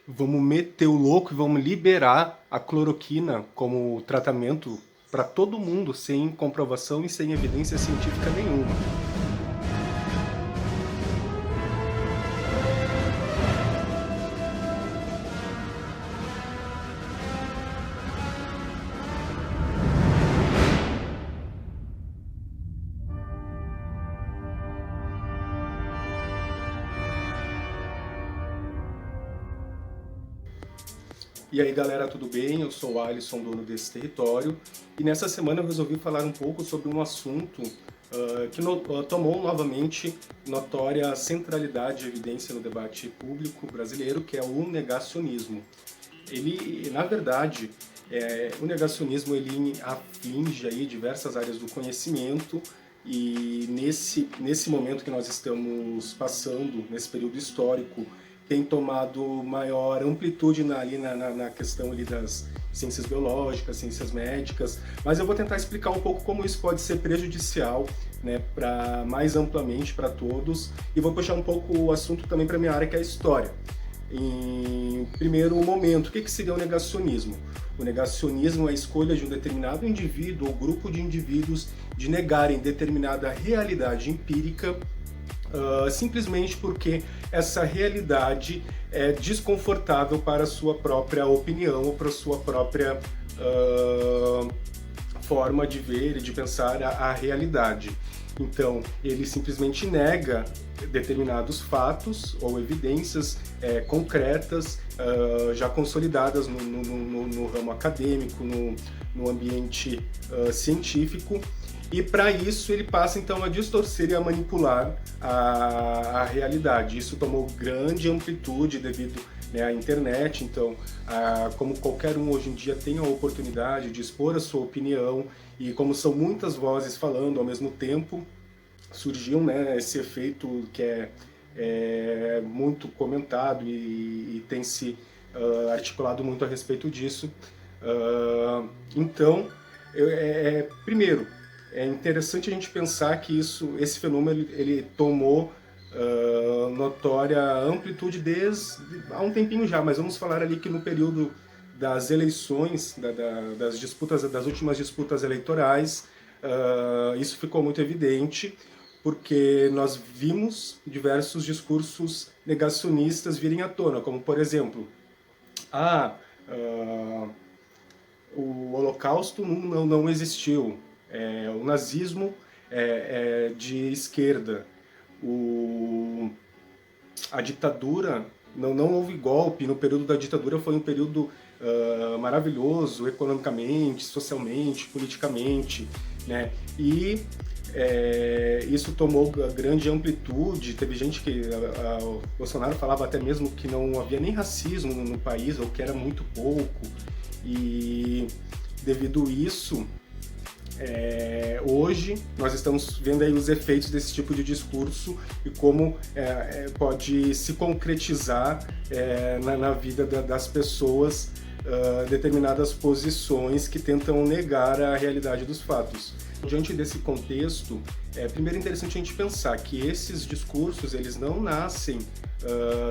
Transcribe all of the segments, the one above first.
Vamos meter o louco e vamos liberar a cloroquina como tratamento para todo mundo, sem comprovação e sem evidência científica nenhuma. E aí galera, tudo bem? Eu sou o Alisson, dono desse território, e nessa semana eu resolvi falar um pouco sobre um assunto que tomou novamente notória centralidade e evidência no debate público brasileiro, que é o negacionismo. Ele, na verdade, o negacionismo ele atinge aí diversas áreas do conhecimento e nesse momento que nós estamos passando, nesse período histórico, tem tomado maior amplitude na questão ali das ciências biológicas, ciências médicas, mas eu vou tentar explicar um pouco como isso pode ser prejudicial, né, mais amplamente para todos, e vou puxar um pouco o assunto também para minha área, que é a história. Em primeiro momento, o que seria o negacionismo? O negacionismo é a escolha de um determinado indivíduo ou grupo de indivíduos de negarem determinada realidade empírica simplesmente porque essa realidade é desconfortável para a sua própria opinião ou para a sua própria forma de ver e de pensar a realidade. Então, ele simplesmente nega determinados fatos ou evidências concretas, já consolidadas no ramo acadêmico, no ambiente científico, e para isso ele passa então a distorcer e a manipular a realidade. Isso tomou grande amplitude devido, né, à internet, então como qualquer um hoje em dia tem a oportunidade de expor a sua opinião, e como são muitas vozes falando ao mesmo tempo, surgiu, né, esse efeito que é muito comentado e tem se articulado muito a respeito disso. Então, primeiro, é interessante a gente pensar que esse fenômeno ele tomou notória amplitude desde há um tempinho já, mas vamos falar ali que no período das eleições, das disputas, das últimas disputas eleitorais, isso ficou muito evidente, porque nós vimos diversos discursos negacionistas virem à tona, como por exemplo, o Holocausto não existiu, o nazismo é de esquerda, a ditadura, não houve golpe, no período da ditadura foi um período maravilhoso, economicamente, socialmente, politicamente, né? E isso tomou grande amplitude, teve gente que o Bolsonaro falava até mesmo que não havia nem racismo no país, ou que era muito pouco, e devido a isso, hoje nós estamos vendo aí os efeitos desse tipo de discurso e como pode se concretizar na vida das pessoas determinadas posições que tentam negar a realidade dos fatos. Diante desse contexto, primeiro é interessante a gente pensar que esses discursos eles não nascem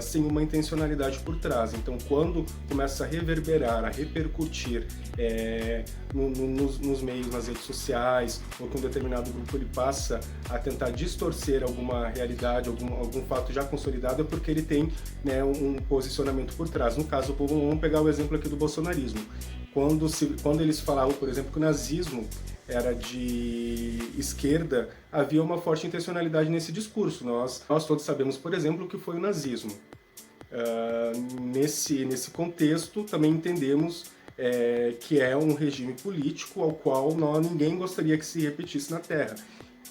sem uma intencionalidade por trás. Então, quando começa a reverberar, a repercutir nos meios, nas redes sociais, ou que um determinado grupo ele passa a tentar distorcer alguma realidade, algum fato já consolidado, é porque ele tem, né, um posicionamento por trás. No caso, vamos pegar o exemplo aqui do bolsonarismo. Quando eles falavam, por exemplo, que o nazismo era de esquerda, havia uma forte intencionalidade nesse discurso. Nós todos sabemos, por exemplo, o que foi o nazismo. Nesse contexto, também entendemos que é um regime político ao qual ninguém gostaria que se repetisse na Terra.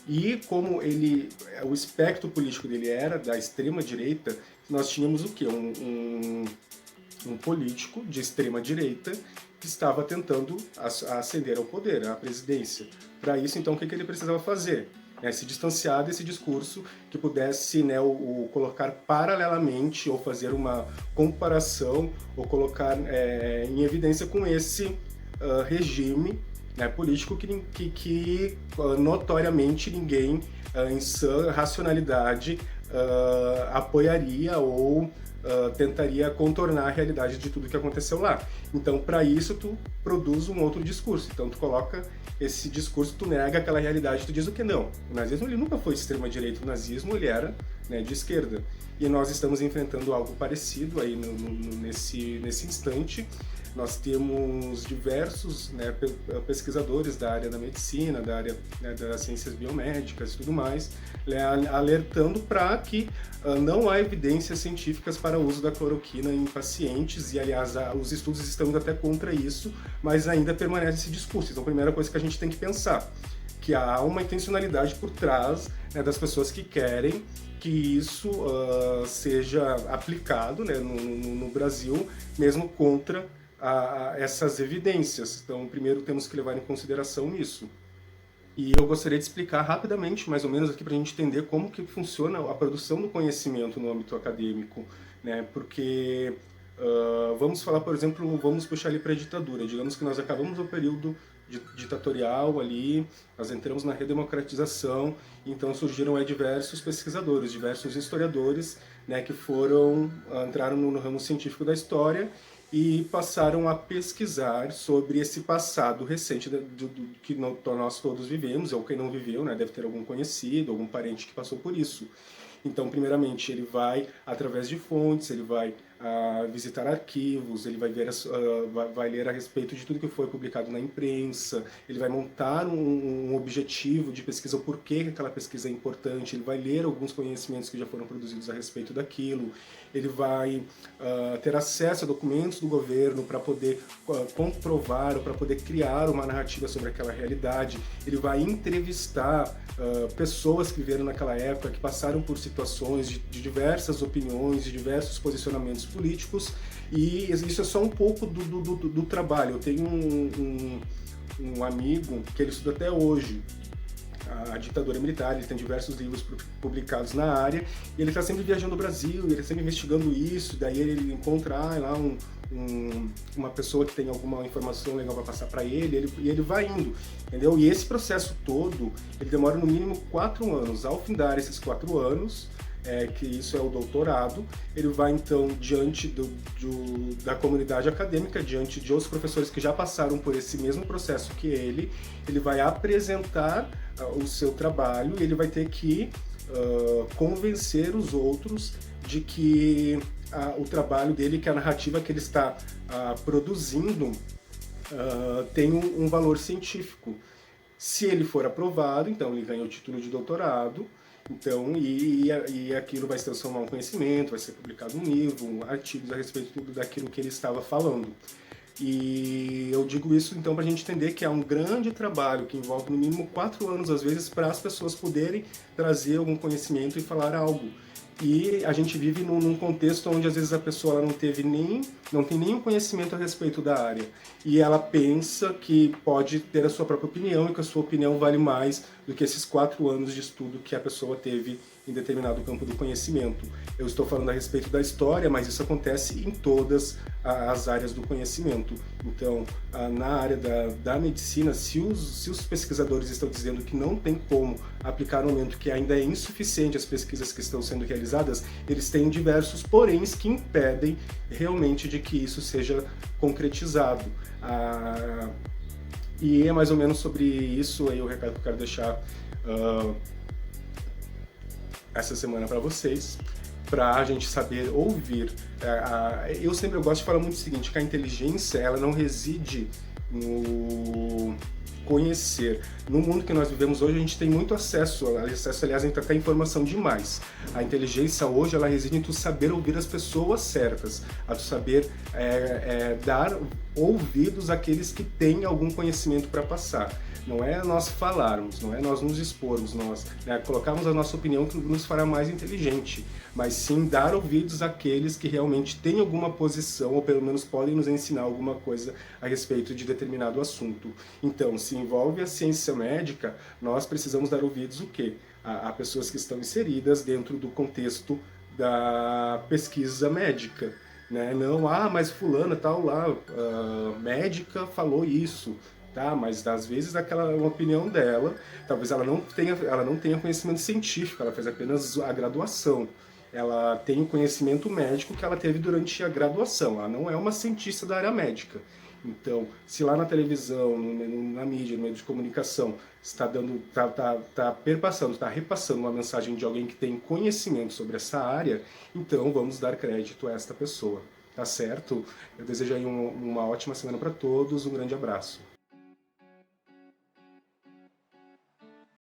E como o espectro político dele era da extrema-direita, nós tínhamos o quê? Um político de extrema-direita que estava tentando ascender ao poder, à presidência. Para isso, então, o que ele precisava fazer? Se distanciar desse discurso que pudesse, né, colocar paralelamente, ou fazer uma comparação, ou colocar em evidência com esse regime, né, político que notoriamente ninguém, em sã racionalidade, apoiaria ou tentaria contornar a realidade de tudo que aconteceu lá. Então, para isso, tu produz um outro discurso. Então, tu coloca esse discurso, tu nega aquela realidade, tu diz o que não. O nazismo ele nunca foi de extrema-direita, o nazismo ele era, né, de esquerda. E nós estamos enfrentando algo parecido aí nesse instante. Nós temos diversos, né, pesquisadores da área da medicina, da área, né, das ciências biomédicas e tudo mais, né, alertando para que não há evidências científicas para o uso da cloroquina em pacientes, e aliás os estudos estão indo até contra isso, mas ainda permanece esse discurso. Então a primeira coisa que a gente tem que pensar, que há uma intencionalidade por trás, né, das pessoas que querem que isso seja aplicado, né, no Brasil, mesmo contra essas evidências. Então, primeiro temos que levar em consideração isso. E eu gostaria de explicar rapidamente, mais ou menos, aqui para a gente entender como que funciona a produção do conhecimento no âmbito acadêmico, né? Porque vamos falar, por exemplo, vamos puxar ali para a ditadura. Digamos que nós acabamos o período ditatorial ali, nós entramos na redemocratização, então surgiram aí diversos pesquisadores, diversos historiadores, né, que entraram no ramo científico da história e passaram a pesquisar sobre esse passado recente que nós todos vivemos, ou quem não viveu, né, deve ter algum conhecido, algum parente que passou por isso. Então, primeiramente, ele vai através de fontes, ele vai visitar arquivos, ele vai vai ler a respeito de tudo que foi publicado na imprensa, ele vai montar um objetivo de pesquisa, o porquê que aquela pesquisa é importante, ele vai ler alguns conhecimentos que já foram produzidos a respeito daquilo, ele vai ter acesso a documentos do governo para poder comprovar ou para poder criar uma narrativa sobre aquela realidade, ele vai entrevistar pessoas que viveram naquela época, que passaram por situações de diversas opiniões, de diversos posicionamentos políticos, e isso é só um pouco do trabalho. Eu tenho um amigo que ele estuda até hoje a ditadura militar, ele tem diversos livros publicados na área, e ele está sempre viajando no Brasil, ele está sempre investigando isso, daí ele encontra lá uma pessoa que tem alguma informação legal para passar para ele, e ele vai indo, entendeu? E esse processo todo, ele demora no mínimo 4 anos. Ao findar esses 4 anos, que isso é o doutorado, ele vai então diante da comunidade acadêmica, diante de outros professores que já passaram por esse mesmo processo que ele vai apresentar o seu trabalho, e ele vai ter que convencer os outros de que o trabalho dele, que a narrativa que ele está produzindo tem um valor científico. Se ele for aprovado, então ele ganha o título de doutorado, então, e aquilo vai se transformar em um conhecimento, vai ser publicado um livro, artigos a respeito daquilo que ele estava falando. E eu digo isso então para a gente entender que há um grande trabalho que envolve no mínimo 4 anos, às vezes, para as pessoas poderem trazer algum conhecimento e falar algo. E a gente vive num contexto onde às vezes a pessoa ela não tem nenhum conhecimento a respeito da área, e ela pensa que pode ter a sua própria opinião e que a sua opinião vale mais do que esses 4 anos de estudo que a pessoa teve em determinado campo do conhecimento. Eu estou falando a respeito da história, mas isso acontece em todas as áreas do conhecimento. Então, na área da medicina, se os pesquisadores estão dizendo que não tem como aplicar um aumento, que ainda é insuficiente as pesquisas que estão sendo realizadas, eles têm diversos poréns que impedem realmente de que isso seja concretizado. E é mais ou menos sobre isso aí o recado que eu quero deixar essa semana para vocês, para a gente saber ouvir. Eu sempre gosto de falar muito o seguinte, que a inteligência ela não reside no conhecer. No mundo que nós vivemos hoje, a gente tem muito acesso, aliás, a gente tem informação demais. A inteligência hoje, ela reside em tu saber ouvir as pessoas certas, a tu saber dar ouvidos àqueles que têm algum conhecimento para passar. Não é nós falarmos, não é nós nos expormos, nós colocarmos a nossa opinião que nos fará mais inteligente, mas sim dar ouvidos àqueles que realmente têm alguma posição, ou pelo menos podem nos ensinar alguma coisa a respeito de determinado assunto. Então, se envolve a ciência médica, nós precisamos dar ouvidos o quê? A pessoas que estão inseridas dentro do contexto da pesquisa médica. Né? Não, mas fulana tal lá, médica falou isso. Tá, mas às vezes aquela é uma opinião dela, talvez ela não tenha conhecimento científico, ela fez apenas a graduação. ela tem o conhecimento médico que ela teve durante a graduação, ela não é uma cientista da área médica. Então, se lá na televisão, na mídia, no meio de comunicação, está perpassando, está repassando uma mensagem de alguém que tem conhecimento sobre essa área, então vamos dar crédito a esta pessoa, tá certo? Eu desejo aí uma ótima semana para todos, um grande abraço.